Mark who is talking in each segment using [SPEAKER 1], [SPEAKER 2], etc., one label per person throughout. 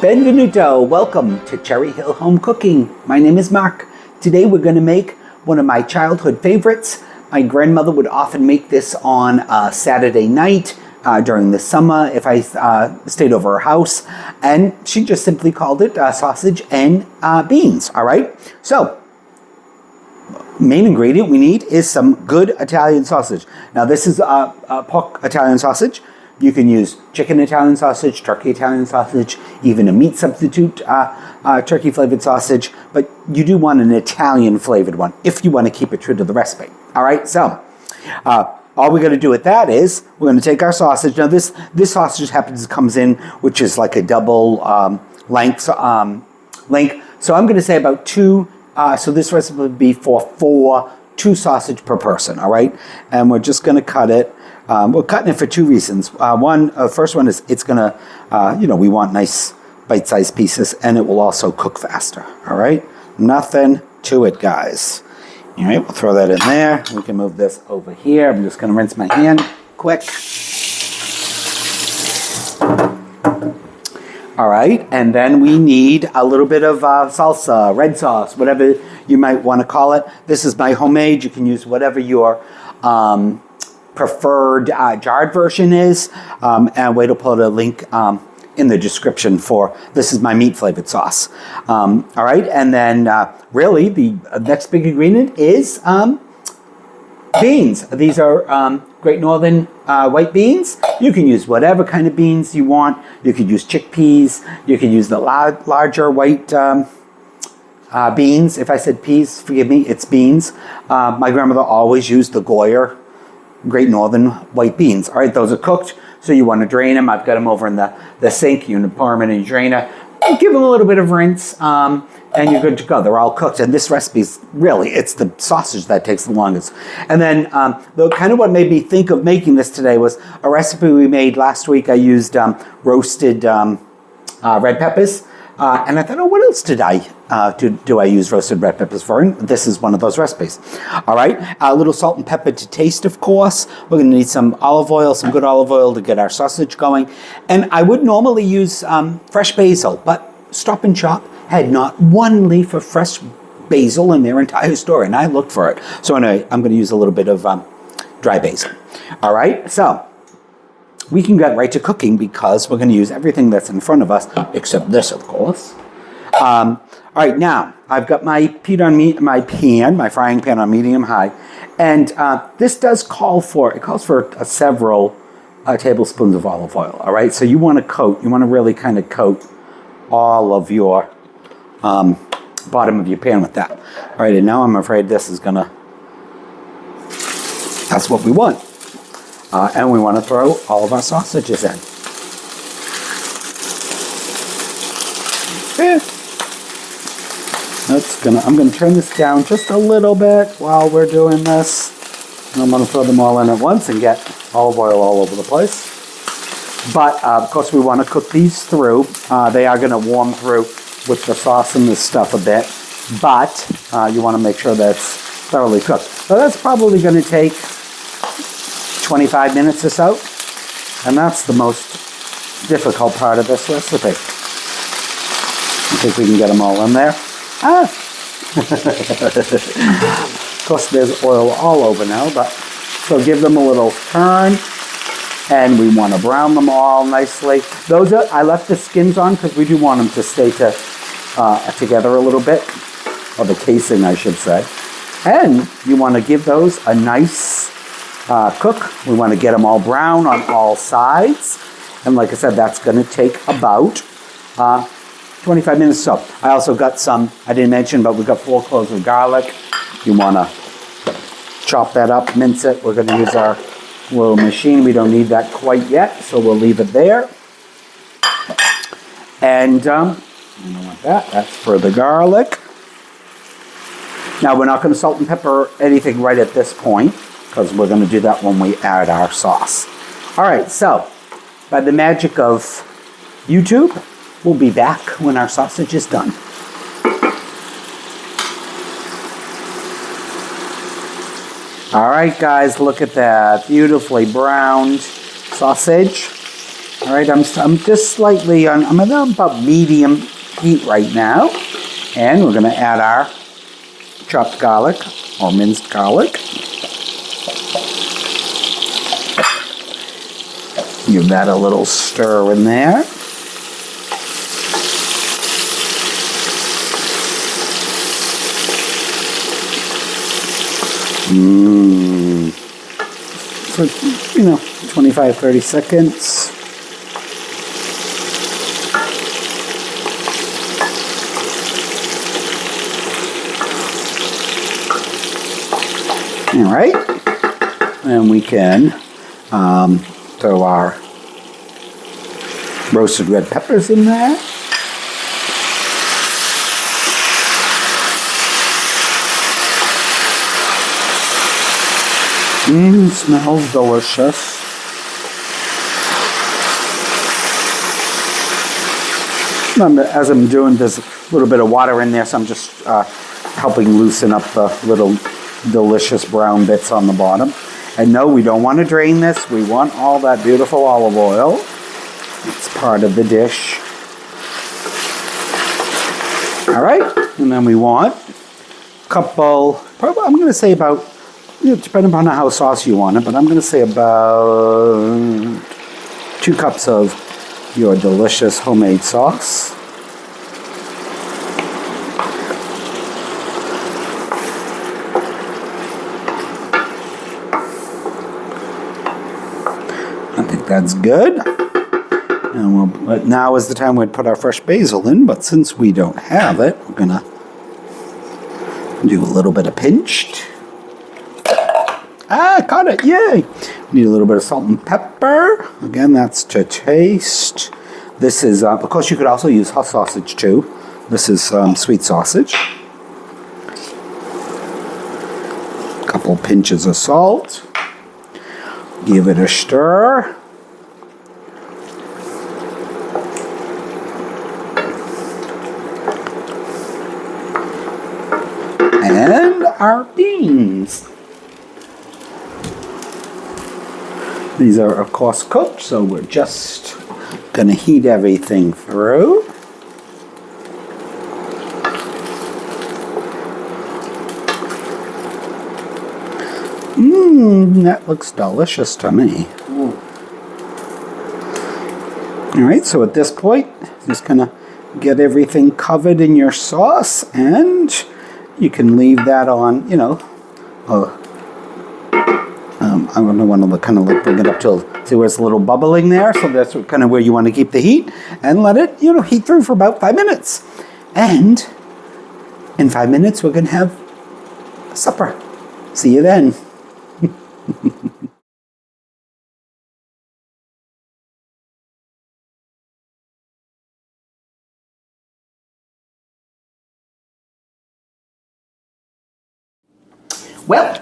[SPEAKER 1] Benvenuto, welcome to Cherry Hill Home Cooking. My name is Mark. Today we're going to make one of my childhood favorites. My grandmother would often make this on a Saturday night during the summer if I stayed over her house, and she just simply called it sausage and beans, all right? So, main ingredient we need is some good Italian sausage. Now this is a pork Italian sausage. You can use chicken Italian sausage, turkey Italian sausage, even a meat substitute turkey flavored sausage, but you do want an Italian flavored one if you want to keep it true to the recipe. All right, so all we're going to do with that is we're going to take our sausage. Now this sausage comes in, which is like a double length. So I'm going to say about two. So this recipe would be for two sausage per person. All right, and we're just going to cut it. We're cutting it for two reasons. First one is it's going to, we want nice bite-sized pieces, and it will also cook faster. All right, nothing to it, guys. All right, we'll throw that in there. We can move this over here. I'm just going to rinse my hand quick. All right, and then we need a little bit of salsa, red sauce, whatever you might want to call it. This is my homemade. You can use whatever your preferred jarred version is, and wait to put a link in the description for this is my meat flavored sauce. All right, and then really the next big ingredient is beans. These are Great Northern white beans. You can use whatever kind of beans you want. You could use chickpeas. You could use the larger white beans. If I said peas, forgive me, it's beans. My grandmother always used the Goyer Great Northern white beans. All right, those are cooked, so you want to drain them. I've got them over in the sink. You pour them in a drainer. Give them a little bit of rinse, and you're good to go. They're all cooked, and this recipe is really, it's the sausage that takes the longest. And then kind of what made me think of making this today was a recipe we made last week. I used roasted red peppers, and I thought, oh, what else did do I use roasted red peppers for? And this is one of those recipes. All right, a little salt and pepper to taste, of course. We're going to need some olive oil, some good olive oil to get our sausage going. And I would normally use fresh basil, but Stop and Shop had not one leaf of fresh basil in their entire store, and I looked for it. So anyway, I'm going to use a little bit of dry basil. All right, so we can get right to cooking because we're going to use everything that's in front of us, except this, of course. All right, now I've got my my frying pan on medium high, and this calls for several tablespoons of olive oil. All right, so you want to really kind of coat all of your bottom of your pan with that. All right, and now I'm afraid this is gonna. That's what we want, and we want to throw all of our sausages in. Okay. I'm going to turn this down just a little bit while we're doing this. And I'm going to throw them all in at once and get olive oil all over the place. But, of course, we want to cook these through. They are going to warm through with the sauce and this stuff a bit. But you want to make sure that's thoroughly cooked. So that's probably going to take 25 minutes or so. And that's the most difficult part of this recipe. I think we can get them all in there. Of course, there's oil all over now, but so give them a little turn, and we want to brown them all nicely. I left the skins on because we do want them to stay together a little bit, or the casing, I should say. And you want to give those a nice cook. We want to get them all brown on all sides, and like I said, that's going to take about 25 minutes or so. I also got some, I didn't mention, but we've got 4 cloves of garlic. You want to chop that up, mince it. We're going to use our little machine. We don't need that quite yet, so we'll leave it there. And you don't want that. That's for the garlic. Now, we're not going to salt and pepper anything right at this point, because we're going to do that when we add our sauce. All right, so by the magic of YouTube, we'll be back when our sausage is done. All right, guys, look at that. Beautifully browned sausage. All right, I'm just slightly on, I'm at about medium heat right now. And we're gonna add our chopped garlic or minced garlic. Give that a little stir in there. For, 25, 30 seconds. All right, and we can throw our roasted red peppers in there. Smells delicious. As I'm doing, there's a little bit of water in there, so I'm just helping loosen up the little delicious brown bits on the bottom. And no, we don't want to drain this. We want all that beautiful olive oil. It's part of the dish. All right, and then we want a couple, probably, I'm going to say about, depending upon how saucy you want it, but I'm going to say about 2 cups of your delicious homemade sauce. I think that's good. And but now is the time we'd put our fresh basil in, but since we don't have it, we're going to do a little bit of pinched. Caught it, yay! We need a little bit of salt and pepper. Again, that's to taste. This is, of course, you could also use hot sausage too. This is sweet sausage. A couple pinches of salt. Give it a stir. And our beans. These are, of course, cooked, so we're just going to heat everything through. That looks delicious to me. All right, so at this point, just going to get everything covered in your sauce, and you can leave that on, I'm going to want to kind of bring it up till, see where it's a little bubbling there. So that's kind of where you want to keep the heat. And let it, heat through for about 5 minutes. And in 5 minutes, we're going to have supper. See you then. Well,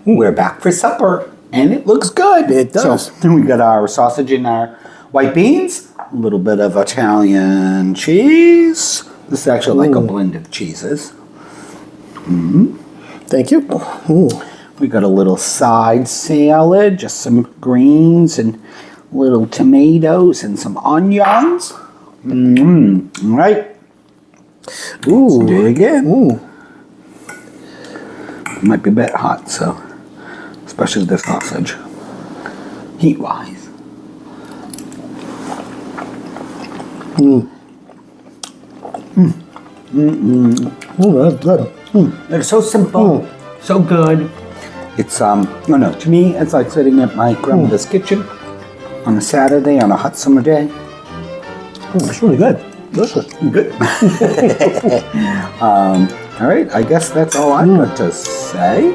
[SPEAKER 1] we're back for supper. And it looks good.
[SPEAKER 2] It does.
[SPEAKER 1] So we got our sausage and our white beans, a little bit of Italian cheese. This is actually like a blend of cheeses.
[SPEAKER 2] Thank you.
[SPEAKER 1] We got a little side salad, just some greens and little tomatoes and some onions. All right.
[SPEAKER 2] Ooh.
[SPEAKER 1] Let's do it again.
[SPEAKER 2] Ooh.
[SPEAKER 1] It might be a bit hot, so especially the sausage, heat-wise.
[SPEAKER 2] That's good.
[SPEAKER 1] They're so simple, so good. It's to me, it's like sitting at my grandmother's kitchen on a Saturday on a hot summer day.
[SPEAKER 2] It's really good. Delicious.
[SPEAKER 1] Good. All right, I guess that's all I've got to say.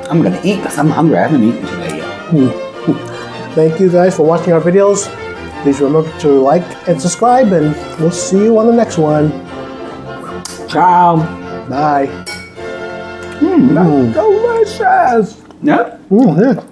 [SPEAKER 1] I'm gonna eat because I'm hungry. I haven't eaten today yet.
[SPEAKER 2] Thank you guys for watching our videos. Please remember to like and subscribe, and we'll see you on the next one.
[SPEAKER 1] Ciao.
[SPEAKER 2] Bye.
[SPEAKER 1] That's delicious. Yep.
[SPEAKER 2] Yeah.